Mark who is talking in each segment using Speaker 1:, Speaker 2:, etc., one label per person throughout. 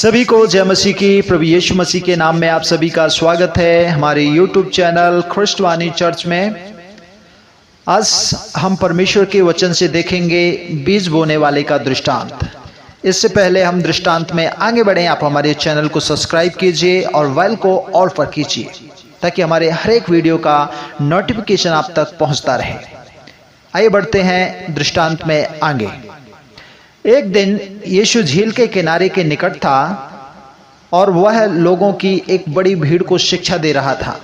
Speaker 1: सभी को जय मसीह की। प्रभु यीशु मसीह के नाम में आप सभी का स्वागत है हमारे यूट्यूब चैनल ख्रिस्टवानी चर्च में। आज हम परमेश्वर के वचन से देखेंगे बीज बोने वाले का दृष्टांत। इससे पहले हम दृष्टांत में आगे बढ़ें, आप हमारे चैनल को सब्सक्राइब कीजिए और बेल को ऑल पर कीजिए ताकि हमारे हर एक वीडियो का नोटिफिकेशन आप तक पहुंचता रहे। आइए बढ़ते हैं दृष्टांत में आगे। एक दिन यीशु झील के किनारे के निकट था और वह लोगों की एक बड़ी भीड़ को शिक्षा दे रहा था।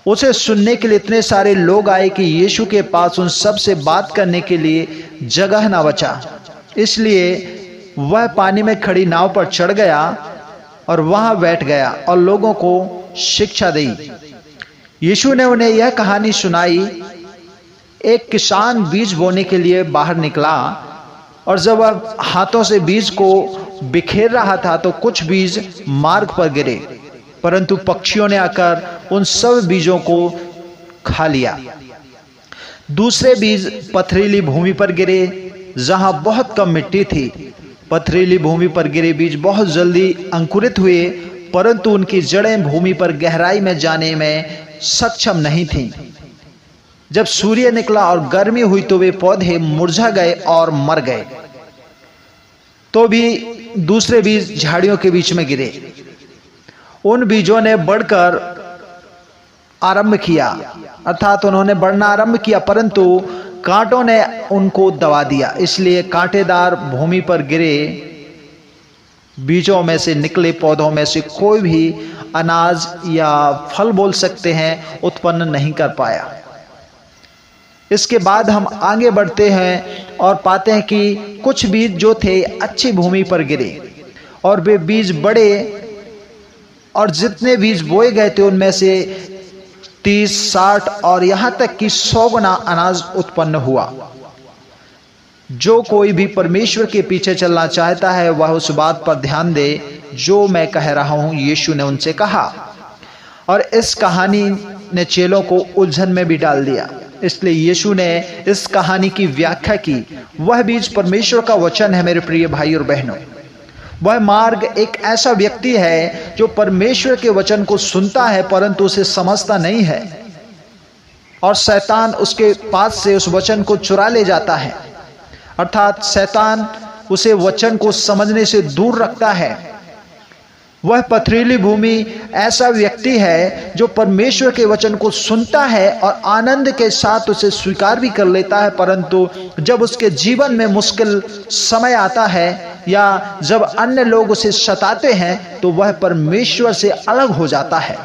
Speaker 1: उसे सुनने के लिए इतने सारे लोग आए कि यीशु के पास उन सब से बात करने के लिए जगह न बचा। इसलिए वह पानी में खड़ी नाव पर चढ़ गया और वहां बैठ गया और लोगों को शिक्षा दी। यीशु ने उन्हें यह कहानी सुनाई। एक किसान बीज बोने के लिए बाहर निकला और जब वह हाथों से बीज को बिखेर रहा था तो कुछ बीज मार्ग पर गिरे, परंतु पक्षियों ने आकर उन सब बीजों को खा लिया। दूसरे बीज पथरीली भूमि पर गिरे जहां बहुत कम मिट्टी थी। पथरीली भूमि पर गिरे बीज बहुत जल्दी अंकुरित हुए, परंतु उनकी जड़ें भूमि पर गहराई में जाने में सक्षम नहीं थीं। जब सूर्य निकला और गर्मी हुई तो वे पौधे मुरझा गए और मर गए। तो भी दूसरे बीज झाड़ियों के बीच में गिरे। उन बीजों ने बढ़कर आरंभ किया, अर्थात उन्होंने बढ़ना आरंभ किया, परंतु कांटों ने उनको दबा दिया। इसलिए कांटेदार भूमि पर गिरे बीजों में से निकले पौधों में से कोई भी अनाज या फल बोल सकते हैं उत्पन्न नहीं कर पाया। इसके बाद हम आगे बढ़ते हैं और पाते हैं कि कुछ बीज जो थे अच्छी भूमि पर गिरे और वे बीज बड़े, और जितने बीज बोए गए थे उनमें से 30, 60 और यहां तक कि 100 गुना अनाज उत्पन्न हुआ। जो कोई भी परमेश्वर के पीछे चलना चाहता है वह उस बात पर ध्यान दे जो मैं कह रहा हूं, यीशु ने उनसे कहा। और इस कहानी ने चेलों को उलझन में भी डाल दिया। इसलिए यीशु ने इस कहानी की व्याख्या की। वह बीज परमेश्वर का वचन है। मेरे प्रिय भाई और बहनों, वह मार्ग एक ऐसा व्यक्ति है जो परमेश्वर के वचन को सुनता है परंतु उसे समझता नहीं है, और शैतान उसके पास से उस वचन को चुरा ले जाता है। अर्थात शैतान उसे वचन को समझने से दूर रखता है। वह पथरीली भूमि ऐसा व्यक्ति है जो परमेश्वर के वचन को सुनता है और आनंद के साथ उसे स्वीकार भी कर लेता है, परंतु जब उसके जीवन में मुश्किल समय आता है या जब अन्य लोग उसे सताते हैं तो वह परमेश्वर से अलग हो जाता है।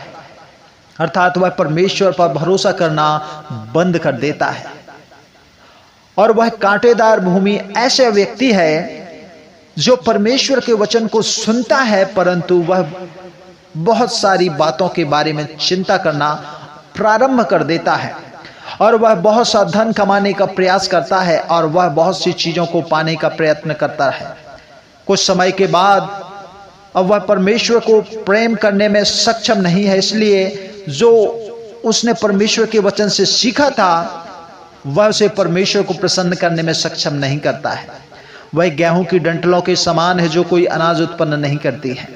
Speaker 1: अर्थात वह परमेश्वर पर भरोसा करना बंद कर देता है। और वह कांटेदार भूमि ऐसा व्यक्ति है जो परमेश्वर के वचन को सुनता है परंतु वह बहुत सारी बातों के बारे में चिंता करना प्रारंभ कर देता है, और वह बहुत सा धन कमाने का प्रयास करता है और वह बहुत सी चीजों को पाने का प्रयत्न करता है। कुछ समय के बाद अब वह परमेश्वर को प्रेम करने में सक्षम नहीं है, इसलिए जो उसने परमेश्वर के वचन से सीखा था वह उसे परमेश्वर को प्रसन्न करने में सक्षम नहीं करता है। वह गेहूं की डंठलों के समान है जो कोई अनाज उत्पन्न नहीं करती है,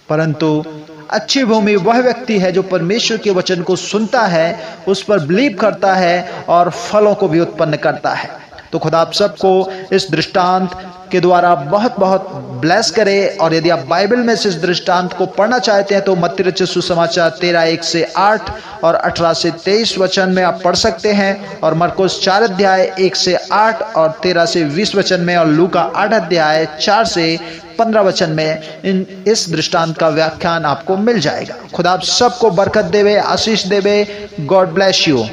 Speaker 1: परंतु अच्छी भूमि वह व्यक्ति है जो परमेश्वर के वचन को सुनता है, उस पर बिलीव करता है और फलों को भी उत्पन्न करता है। तो खुदा आप सबको इस दृष्टांत के द्वारा बहुत बहुत ब्लेस करे। और यदि आप बाइबल में से इस दृष्टांत को पढ़ना चाहते हैं तो मत्ती रचित सुसमाचार 13:1 से 8 और 18 से 23 वचन में आप पढ़ सकते हैं, और मरकुस 4 अध्याय 1 से 8 और 13 से 20 वचन में, और लूका 8 अध्याय 4 से 15 वचन में इस दृष्टांत का व्याख्यान आपको मिल जाएगा। खुदा आप सबको बरकत देवे, आशीष देवे। God bless you.